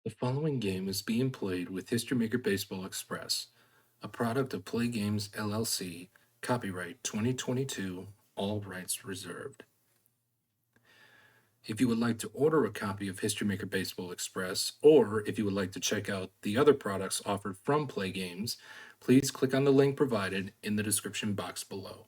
The following game is being played with History Maker Baseball Express, a product of Play Games LLC, copyright 2022, all rights reserved. If you would like to order a copy of History Maker Baseball Express, or if you would like to check out the other products offered from Play Games, please click on the link provided in the description box below.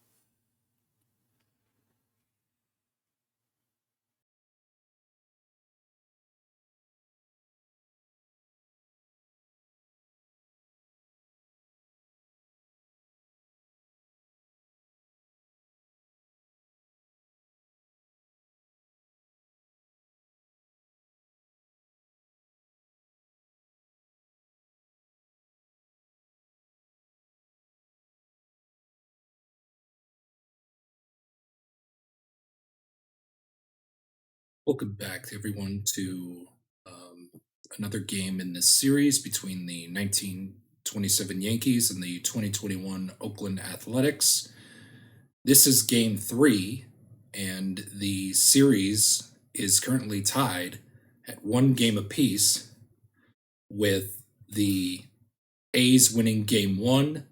Welcome back, everyone, to another game in this series between the 1927 Yankees and the 2021 Oakland Athletics. This is game 3, and the series is currently tied at 1 game apiece, with the A's winning game 1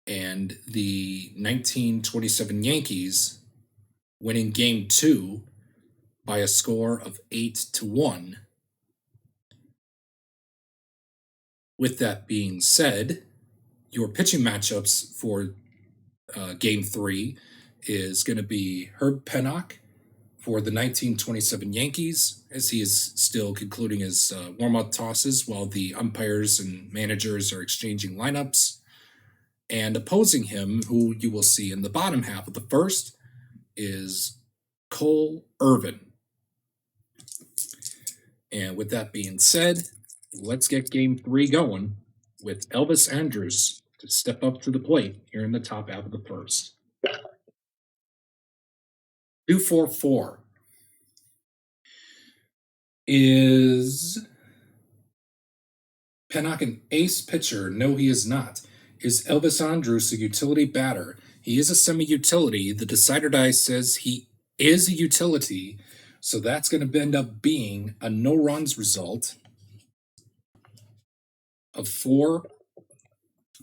and the 1927 Yankees winning game 2 by a score of 8-1. With that being said, your pitching matchups for game 3 is going to be Herb Pennock for the 1927 Yankees, as he is still concluding his warm-up tosses while the umpires and managers are exchanging lineups. And opposing him, who you will see in the bottom half of the first, is Cole Irvin. And with that being said, let's get game 3 going with Elvis Andrus to step up to the plate here in the top half of the first. 2-4-4. Is Pennock an ace pitcher? No, he is not. Is Elvis Andrus a utility batter? He is a semi-utility. The decider die says he is a utility, so that's going to end up being a no-runs result of 4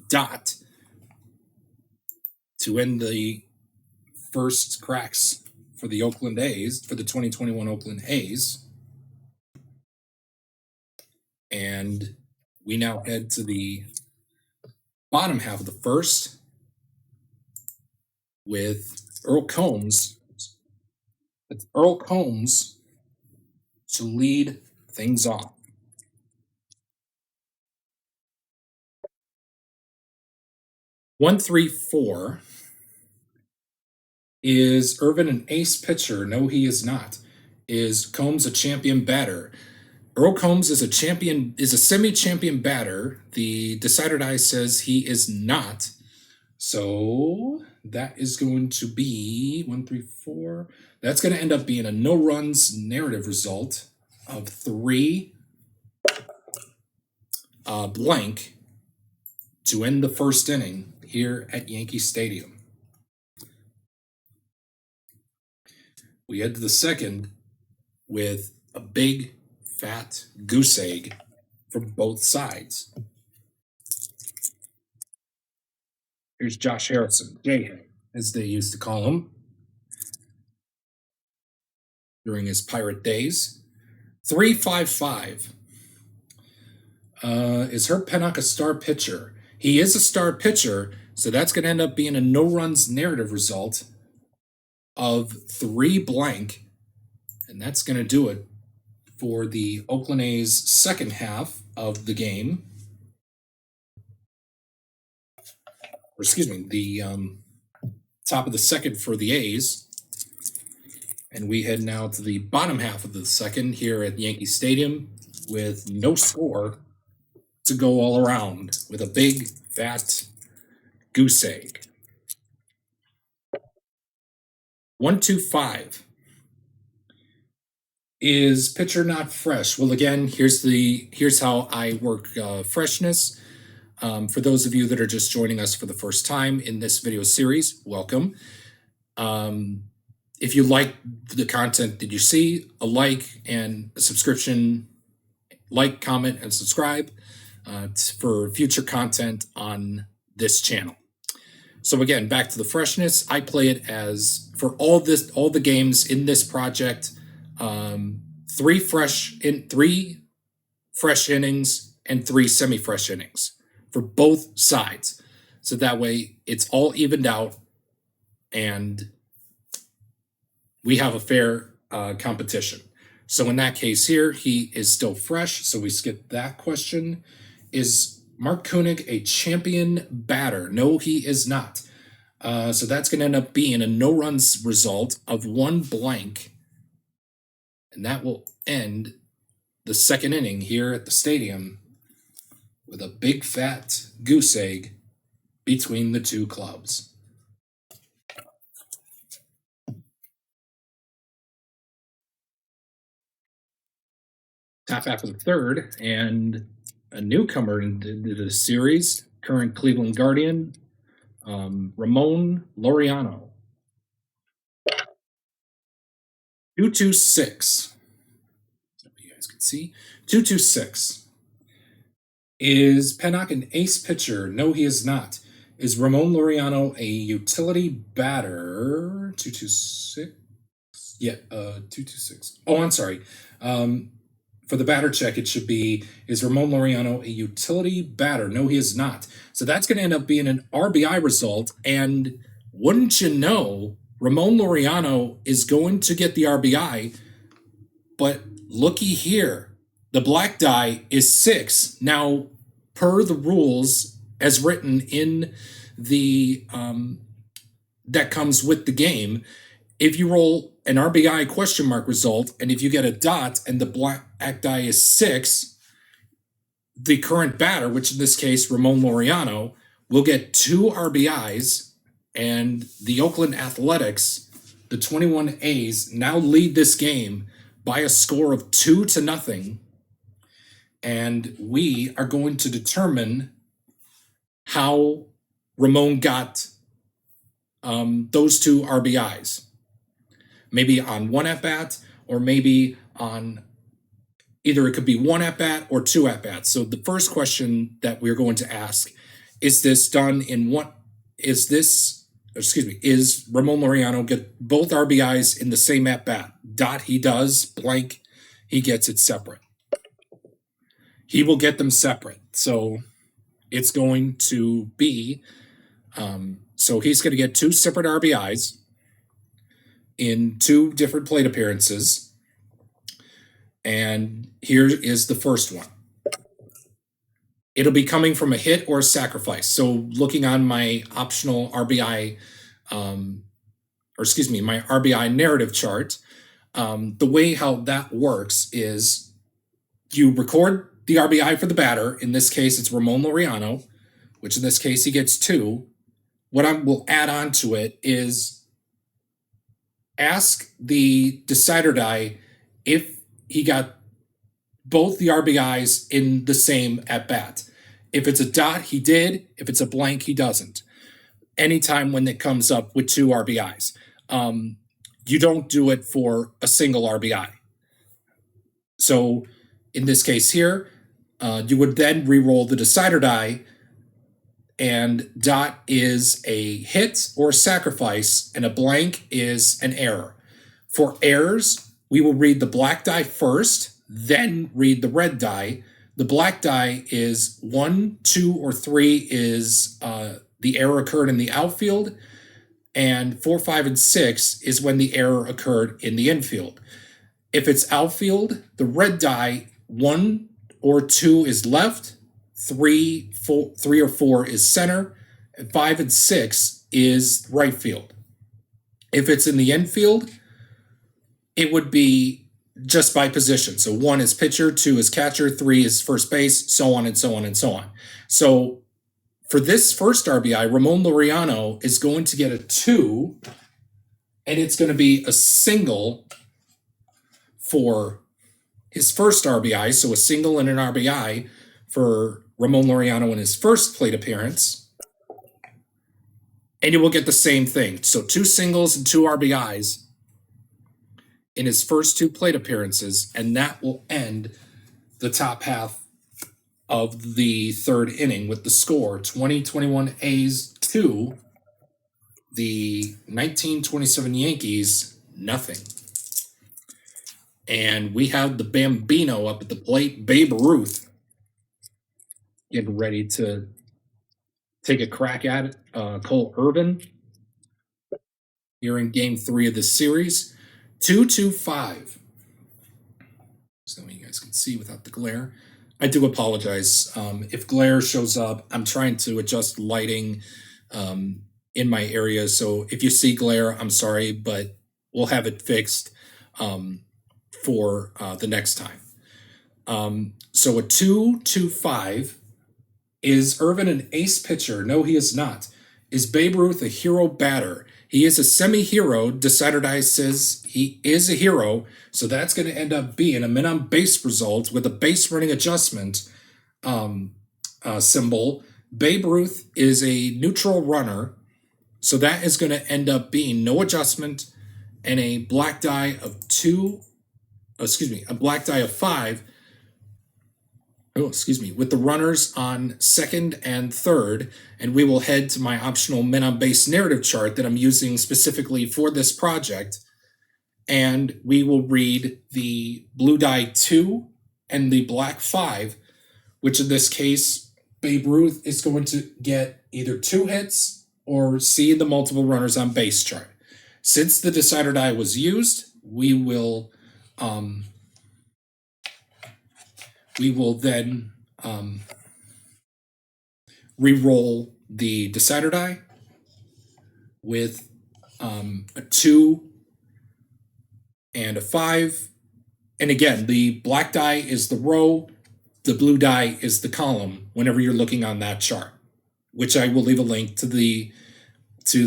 dot to end the first cracks for the Oakland A's, for the 2021 Oakland A's. And we now head to the bottom half of the first with Earl Combs. It's Earl Combs to lead things off. 1-3-4. Is Irvin an ace pitcher? No, he is not. Is Combs a champion batter? Earl Combs is a semi-champion batter. The decider die says he is not. So that is going to be 1-3-4. That's going to end up being a no-runs narrative result of 3 blank to end the first inning here at Yankee Stadium. We head to the second with a big, fat goose egg from both sides. Here's Josh Harrison, J-Hay, as they used to call him during his Pirate days. 3-5-5. Is Herb Pennock a star pitcher? He is a star pitcher, so that's going to end up being a no-runs narrative result of 3 blank, and that's going to do it for the Oakland A's second half of the game. Or excuse me, the top of the second for the A's. And we head now to the bottom half of the second here at Yankee Stadium with no score to go all around, with a big, fat goose egg. 1-2-5. Is pitcher not fresh? Well, again, here's how I work freshness. For those of you that are just joining us for the first time in this video series, welcome. If you like the content that you see, a like and a subscription like, comment, and subscribe for future content on this channel. So again, back to the freshness. I play it as, for all the games in this project, 3 fresh innings and 3 semi-fresh innings for both sides. So that way it's all evened out and we have a fair competition. So in that case here, he is still fresh, so we skip that question. Is Mark Koenig a champion batter? No, he is not. So that's going to end up being a no-runs result of 1 blank. And that will end the second inning here at the stadium with a big fat goose egg between the two clubs. Top half of the third, and a newcomer into the series, current Cleveland Guardian, Ramon Laureano. 226. You guys can see. 226. Is Pennock an ace pitcher? No, he is not. Is Ramon Laureano a utility batter? 226. Yeah, 226. Oh, I'm sorry. For the batter check, it should be, is Ramon Laureano a utility batter? No, he is not. So that's going to end up being an RBI result. And wouldn't you know, Ramon Laureano is going to get the RBI. But looky here, the black die is 6. Now, per the rules as written in the that comes with the game, if you roll an RBI question mark result, and if you get a dot and the black die is 6, the current batter, which in this case, Ramon Laureano, will get 2 RBIs, and the Oakland Athletics, the 21 A's, now lead this game by a score of 2-0. And we are going to determine how Ramon got those 2 RBIs. Maybe on 1 at-bat, or maybe on either it could be 1 at-bat or 2 at-bats. So the first question that we're going to ask, is this done in what, is Ramon Laureano get both RBIs in the same at-bat? Dot, he does. Blank, he gets it separate. He will get them separate. So it's going to be, so he's going to get 2 separate RBIs in 2 different plate appearances. And here is the first one. It'll be coming from a hit or a sacrifice. So looking on my optional RBI, my RBI narrative chart, the way how that works is you record the RBI for the batter. In this case, it's Ramon Laureano, which in this case, he gets 2. What I will add on to it is ask the decider die if he got both the RBIs in the same at-bat. If it's a dot, he did. If it's a blank, he doesn't. Anytime when it comes up with 2 RBIs. You don't do it for a single RBI. So in this case here, you would then re-roll the decider die, and dot is a hit or a sacrifice, and a blank is an error. For errors, we will read the black die first, then read the red die. The black die is 1, 2, or 3 is the error occurred in the outfield, and 4, 5, and 6 is when the error occurred in the infield. If it's outfield, the red die, 1 or 2 is left, 3 or 4 is center, and 5 and 6 is right field. If it's in the infield, it would be just by position. So 1 is pitcher, 2 is catcher, 3 is first base, so on and so on and so on. So for this first RBI, Ramon Laureano is going to get a 2, and it's going to be a single for his first RBI, so a single and an RBI for Ramon Laureano in his first plate appearance. And you will get the same thing. So 2 singles and 2 RBIs in his first 2 plate appearances, and that will end the top half of the third inning with the score 2021 A's 2, the 1927 Yankees nothing. And we have the Bambino up at the plate, Babe Ruth, getting ready to take a crack at it. Cole Irvin here in game 3 of this series. 2-2-5. So you guys can see without the glare. I do apologize. If glare shows up, I'm trying to adjust lighting in my area. So if you see glare, I'm sorry, but we'll have it fixed for the next time. So a 2-2-5. Is Irvin an ace pitcher? No, he is not. Is Babe Ruth a hero batter? He is a semi-hero. Decider says he is a hero, so that's going to end up being a men on base result with a base running adjustment symbol. Babe Ruth is a neutral runner, so that is going to end up being no adjustment and a black die of 5. With the runners on second and third, and we will head to my optional men on base narrative chart that I'm using specifically for this project, and we will read the blue die 2 and the black 5, which in this case, Babe Ruth is going to get either 2 hits or see the multiple runners on base chart. Since the decider die was used, we will then re-roll the decider die with a 2 and a 5. And again, the black die is the row, the blue die is the column whenever you're looking on that chart, which I will leave a link to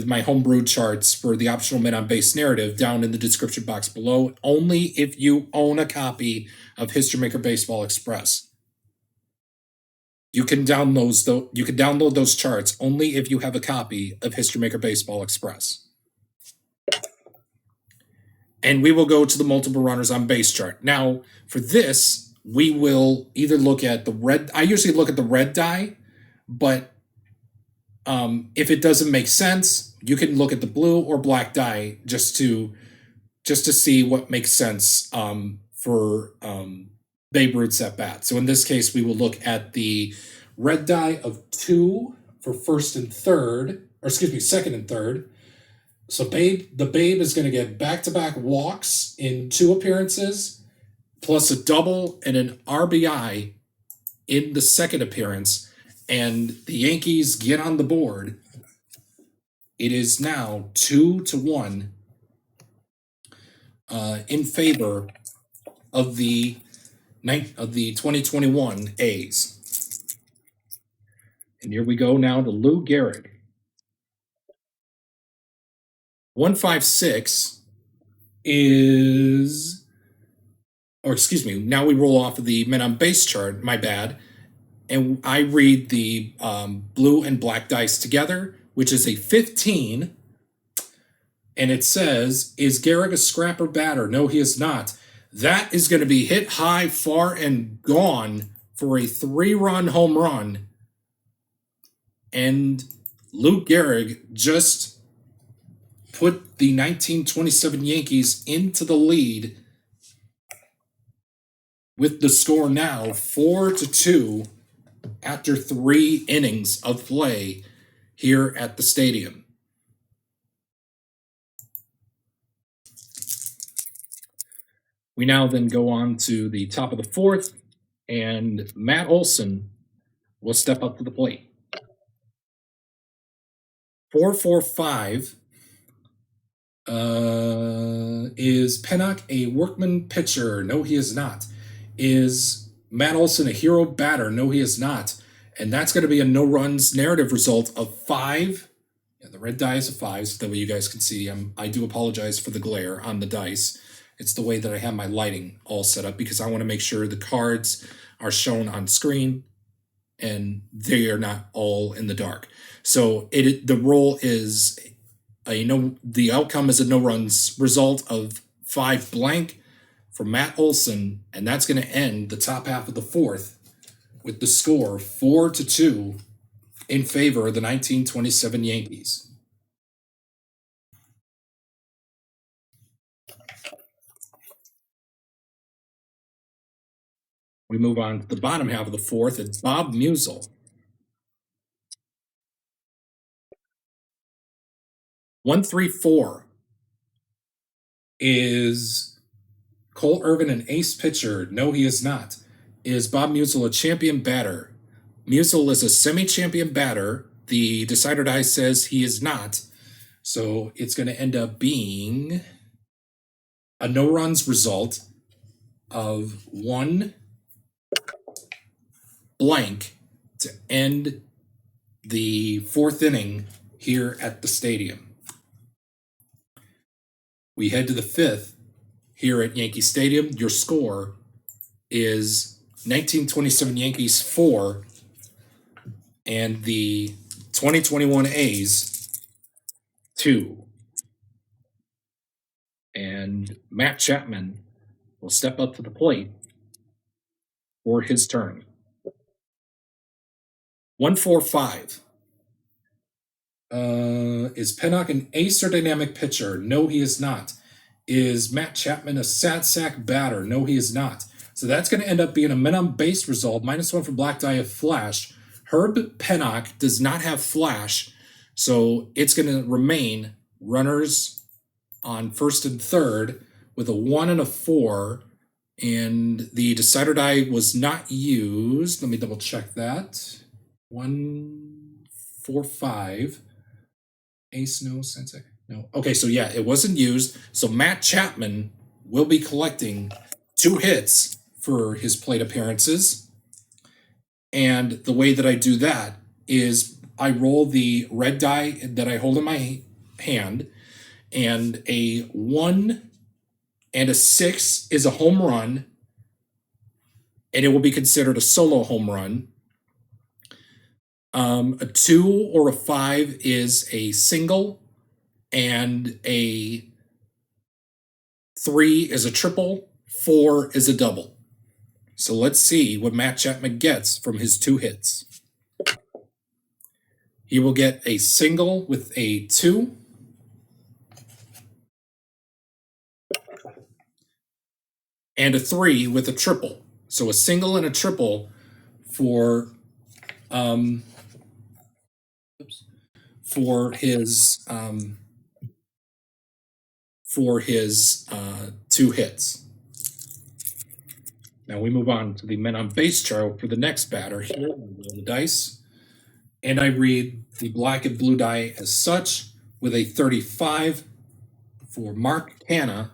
my homebrew charts for the optional men on base narrative down in the description box below, only if you own a copy of History Maker Baseball Express. You can download those charts only if you have a copy of History Maker Baseball Express. And we will go to the multiple runners on base chart. Now, for this, we will either look at the red. I usually look at the red die, but if it doesn't make sense, you can look at the blue or black die just to see what makes sense for Babe Ruth's at bat. So in this case, we will look at the red die of 2 for second and third. So the Babe is going to get back-to-back walks in 2 appearances, plus a double and an RBI in the second appearance. And the Yankees get on the board. It is now 2-1 in favor of the 2021 A's. And here we go now to Lou Gehrig. 156 now we roll off of the men on base chart, my bad. And I read the blue and black dice together, which is a 15. And it says, is Gehrig a scrapper batter? No, he is not. That is going to be hit high, far, and gone for a 3-run home run. And Lou Gehrig just put the 1927 Yankees into the lead with the score now 4-2 after 3 innings of play here at the stadium. We now then go on to the top of the 4th, and Matt Olson will step up to the plate. 4-4-5. Is Pennock a workman pitcher? No, he is not. Is Matt Olson a hero batter? No, he is not. And that's going to be a no-runs narrative result of 5. Yeah, the red die is a 5, so that way you guys can see. I do apologize for the glare on the dice. It's the way that I have my lighting all set up because I want to make sure the cards are shown on screen and they are not all in the dark. So the roll is the outcome is a no runs result of 5 blank from Matt Olson, and that's going to end the top half of the fourth with the score 4-2 in favor of the 1927 Yankees. We move on to the bottom half of the fourth. It's Bob Musial. 134 is Cole Irvin an ace pitcher? No, he is not. Is Bob Musial a champion batter? Musial is a semi-champion batter. The Decider Die says he is not. So it's going to end up being a no-runs result of 1 blank to end the fourth inning here at the stadium. We head to the fifth here at Yankee Stadium. Your score is 1927 Yankees 4 and the 2021 A's 2. And Matt Chapman will step up to the plate for his turn. 145. Is Pennock an ace or dynamic pitcher? No, he is not. Is Matt Chapman a sad sack batter? No, he is not. So that's going to end up being a men on base result, -1 for Black Die of Flash. Herb Pennock does not have Flash, so it's going to remain runners on first and third with a 1 and a 4, and the Decider Die was not used. Let me double check that. 145. Ace, no, Sensei, no. Okay, so yeah, it wasn't used. So Matt Chapman will be collecting 2 hits for his plate appearances. And the way that I do that is I roll the red die that I hold in my hand, and a 1 and a 6 is a home run, and it will be considered a solo home run. A 2 or a 5 is a single, and a 3 is a triple, 4 is a double. So let's see what Matt Chapman gets from his 2 hits. He will get a single with a 2, and a 3 with a triple. So a single and a triple for his 2 hits. Now we move on to the men on base chart for the next batter here. The dice, and I read the black and blue die as such, with a 35 for Mark Canha,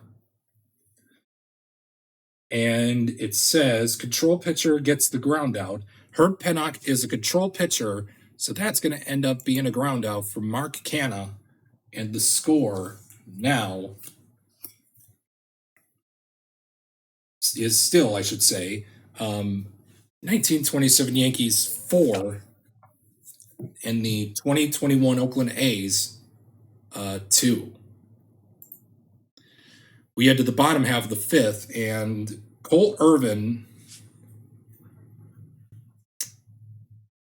and it says control pitcher gets the ground out. Herb Pennock is a control pitcher, so that's going to end up being a ground out for Mark Canha, and the score now is still, I should say, 1927 Yankees 4 and the 2021 Oakland A's 2. We head to the bottom half of the fifth, and Cole Irvin,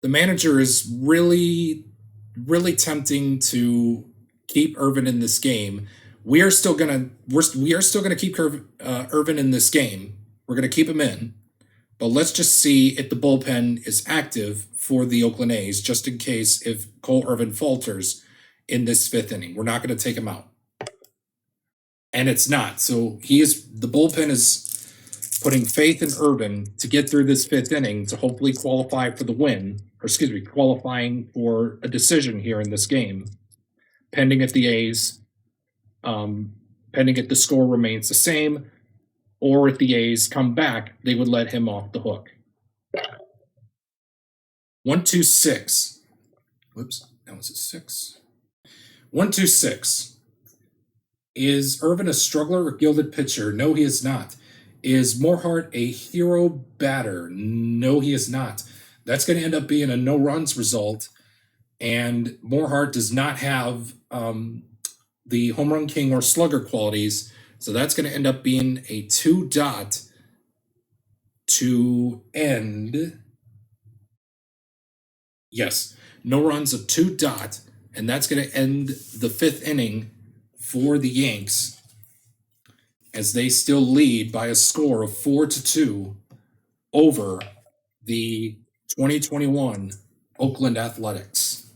the manager is really tempting to keep Irvin in this game. We are still gonna keep Irvin in this game. We're gonna keep him in, but let's just see if the bullpen is active for the Oakland A's, just in case if Cole Irvin falters in this 5th inning. We're not gonna take him out, and it's not. So the bullpen is putting faith in Irvin to get through this 5th inning to hopefully qualify for the win, qualifying for a decision here in this game, pending if the A's. Pending if the score remains the same, or if the A's come back, they would let him off the hook. 1-2-6. Whoops, that was a 6. 1-2-6. Is Irvin a struggler or gilded pitcher? No, he is not. Is Morehart a hero batter? No, he is not. That's going to end up being a no runs result, and Morehart does not have the home run king or slugger qualities So that's going to end up being a 2 dot to end. Yes, no runs, a 2 dot, and that's going to end the 5th inning for the Yanks as they still lead by a score of 4-2 over the 2021 Oakland Athletics.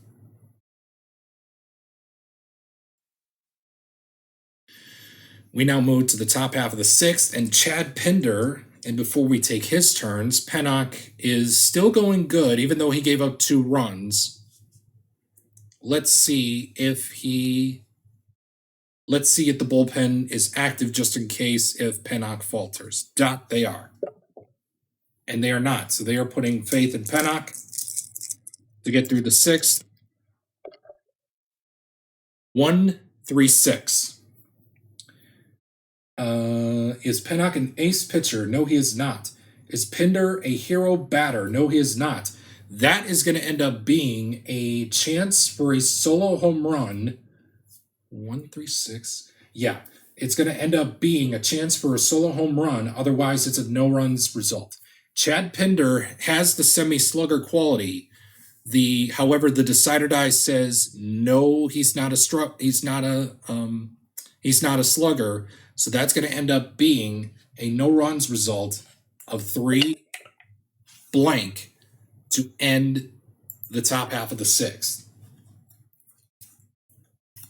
We now move to the top half of the 6th, and Chad Pinder. And before we take his turns, Pennock is still going good, even though he gave up 2 runs. Let's see if the bullpen is active just in case if Pennock falters. They are. And they are not. So they are putting faith in Pennock to get through the 6th. 1-3-6. Is Pennock an ace pitcher? No, he is not. Is Pinder a hero batter? No, he is not. That is going to end up being a chance for a solo home run. 1-3-6. Yeah, it's going to end up being a chance for a solo home run. Otherwise, it's a no runs result. Chad Pinder has the semi-slugger quality. However, the decider die says no, he's not a slugger. So that's going to end up being a no runs result of 3 blank to end the top half of the 6th.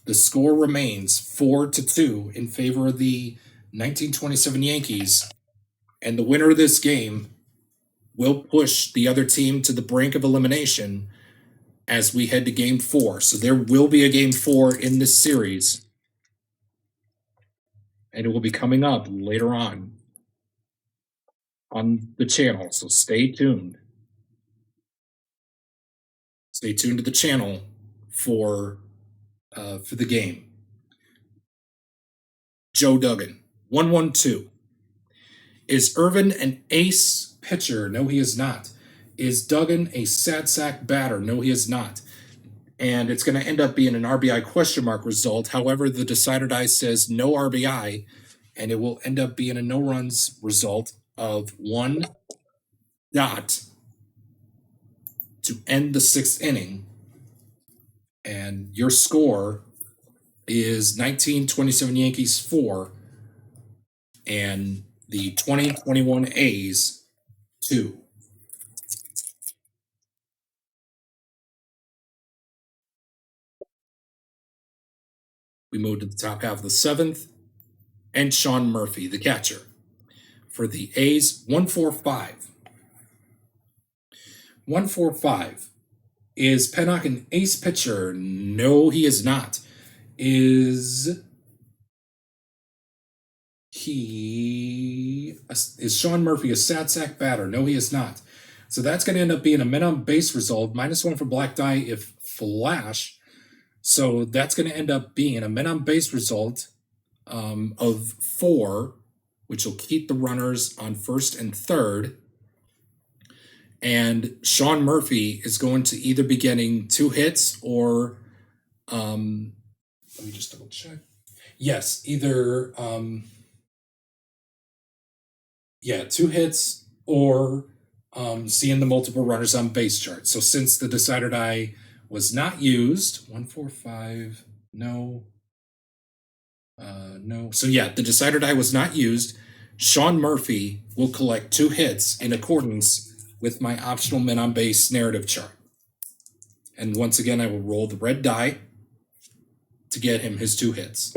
The score remains 4-2 in favor of the 1927 Yankees, and the winner of this game will push the other team to the brink of elimination as we head to Game 4. So there will be a Game 4 in this series, and it will be coming up later on the channel. So stay tuned. Stay tuned to the channel for the game. Joe Duggan, 1-1-2. Is Irvin an ace pitcher? No, he is not. Is Duggan a sad sack batter? No, he is not. And it's going to end up being an RBI question mark result. However, the decider die says no RBI, and it will end up being a no runs result of 1 dot to end the 6th inning. And your score is 1927 Yankees 4 and the 2021 A's 2. We move to the top half of the 7th, and Sean Murphy, the catcher. For the A's, 1-4-5. 1-4-5. Is Pennock an ace pitcher? No, he is not. Is Sean Murphy a sad sack batter? No, he is not. So that's going to end up being a men on base result, -1 for black die if flash. So that's going to end up being a men on base result of 4, which will keep the runners on first and third. And Sean Murphy is going to either be getting 2 hits or, let me just double check. Yes, either, 2 hits or seeing the multiple runners on base chart. So since the decider die was not used, 1-4-5, no. So yeah, the decider die was not used. Sean Murphy will collect 2 hits in accordance with my optional men on base narrative chart. And once again, I will roll the red die to get him his 2 hits.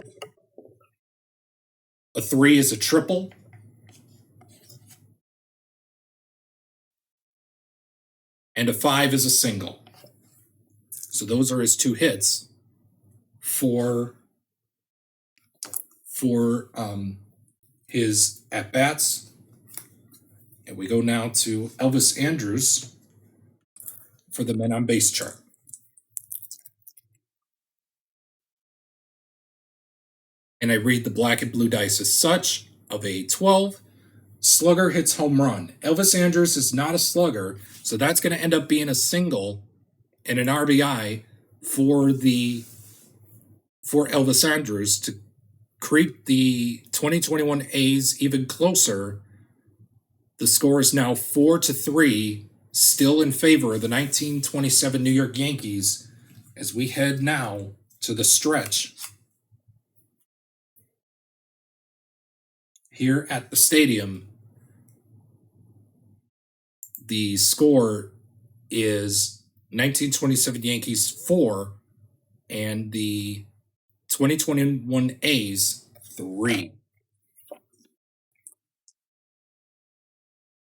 A 3 is a triple. And a 5 is a single. So those are his 2 hits for his at-bats. And we go now to Elvis Andrus for the men on base chart. And I read the black and blue dice as such of a 12. Slugger hits home run. Elvis Andrus is not a slugger, so that's going to end up being a single and an RBI for Elvis Andrus creep the 2021 A's even closer. The score is now 4-3, still in favor of the 1927 New York Yankees as we head now to the stretch here at the stadium. The score is 1927 Yankees 4 and the 2021 A's 3.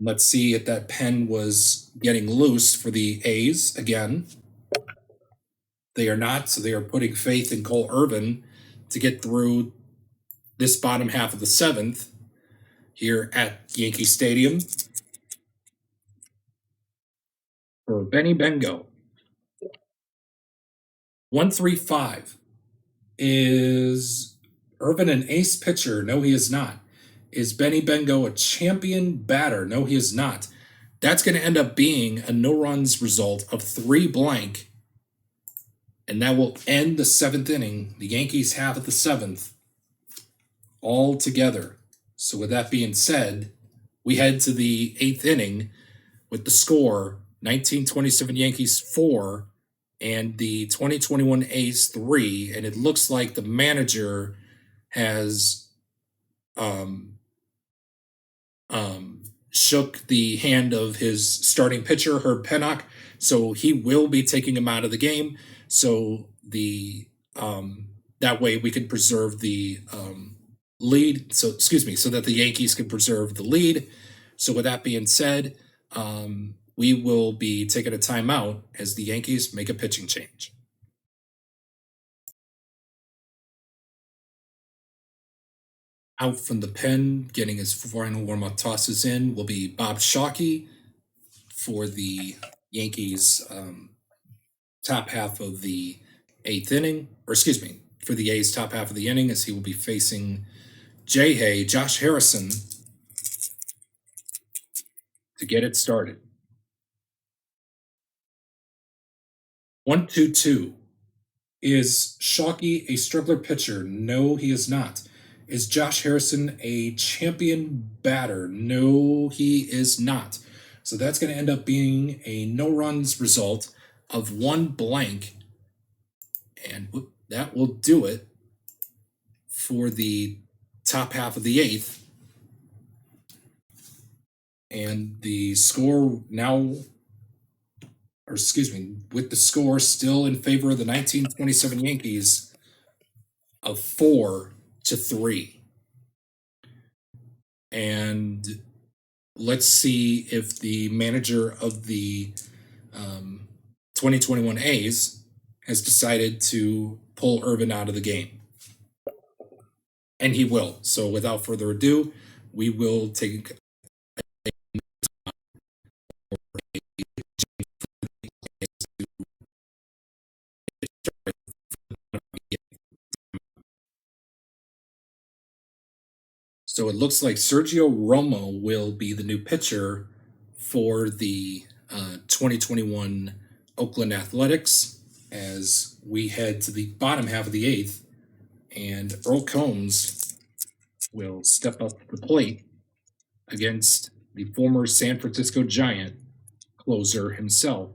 Let's see if that pen was getting loose for the A's again. They are not, so they are putting faith in Cole Irvin to get through this bottom half of the seventh here at Yankee Stadium for Benny Bengo. 135. Is Irvin an ace pitcher? No, he is not. Is Benny Bengo a champion batter? No, he is not. That's going to end up being a no-runs result of 3 blank, and that will end the 7th inning. The Yankees have at the 7th all together. So with that being said, we head to the 8th inning with the score 1927 Yankees 4 and the 2021 A's 3, and it looks like the manager has shook the hand of his starting pitcher, Herb Pennock, so he will be taking him out of the game. So the that way we can preserve the lead. So that the Yankees can preserve the lead. So with that being said, we will be taking a timeout as the Yankees make a pitching change. Out from the pen, getting his final warm-up tosses in, will be Bob Shockey for the Yankees top half of the 8th inning, for the A's top half of the inning, as he will be facing Josh Harrison, to get it started. 1-2-2. Is Shockey a struggler pitcher? No, he is not. Is Josh Harrison a champion batter? No, he is not. So that's going to end up being a no-runs result of 1 blank. And that will do it for the top half of the 8th. And the score now, with the score still in favor of the 1927 Yankees of 4-3. And let's see if the manager of the 2021 A's has decided to pull Irvin out of the game. And he will. So without further ado, we will take So it looks like Sergio Romo will be the new pitcher for the 2021 Oakland Athletics as we head to the bottom half of the 8th, and Earl Combs will step up to the plate against the former San Francisco Giant closer himself,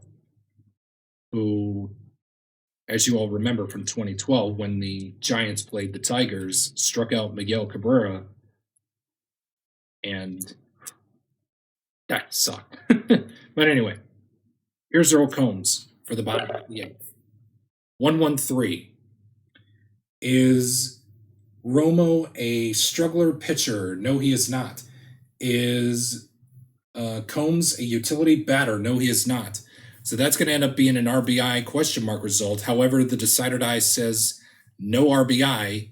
who, as you all remember from 2012, when the Giants played the Tigers, struck out Miguel Cabrera, and that sucked. But anyway, here's Earl Combs for the bottom of the 8th. 1-1-3. Is Romo a struggler pitcher? No, he is not. Is Combs a utility batter? No, he is not. So that's going to end up being an RBI question mark result. However, the Decider Die says no RBI,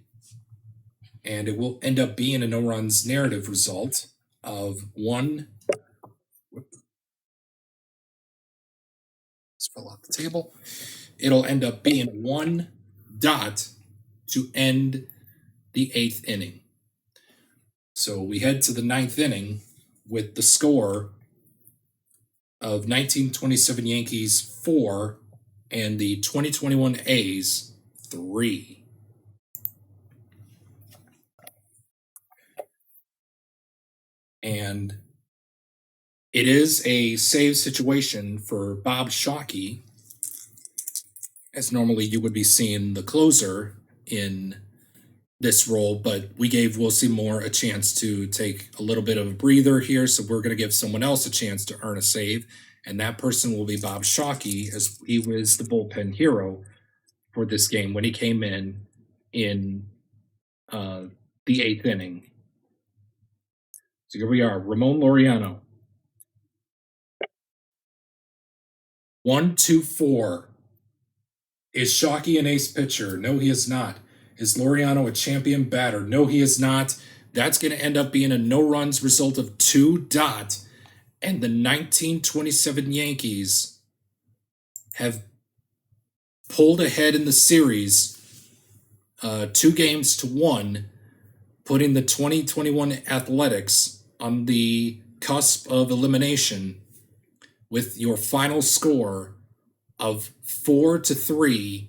and it will end up being a no-runs narrative result of 1. Just fell off the table. It'll end up being 1 dot to end the 8th inning. So we head to the 9th inning with the score of 1927 Yankees 4 and the 2021 A's 3. And it is a save situation for Bob Shockey, as normally you would be seeing the closer in this role, but we gave Wilsie Moore a chance to take a little bit of a breather here, so we're going to give someone else a chance to earn a save, and that person will be Bob Shockey, as he was the bullpen hero for this game when he came in the eighth inning. So here we are, Ramon Laureano. 1, 2, 4. Is Shockey an ace pitcher? No, he is not. Is Laureano a champion batter? No, he is not. That's going to end up being a no-runs result of 2. And the 1927 Yankees have pulled ahead in the series 2-1, putting the 2021 Athletics on the cusp of elimination with your final score of 4-3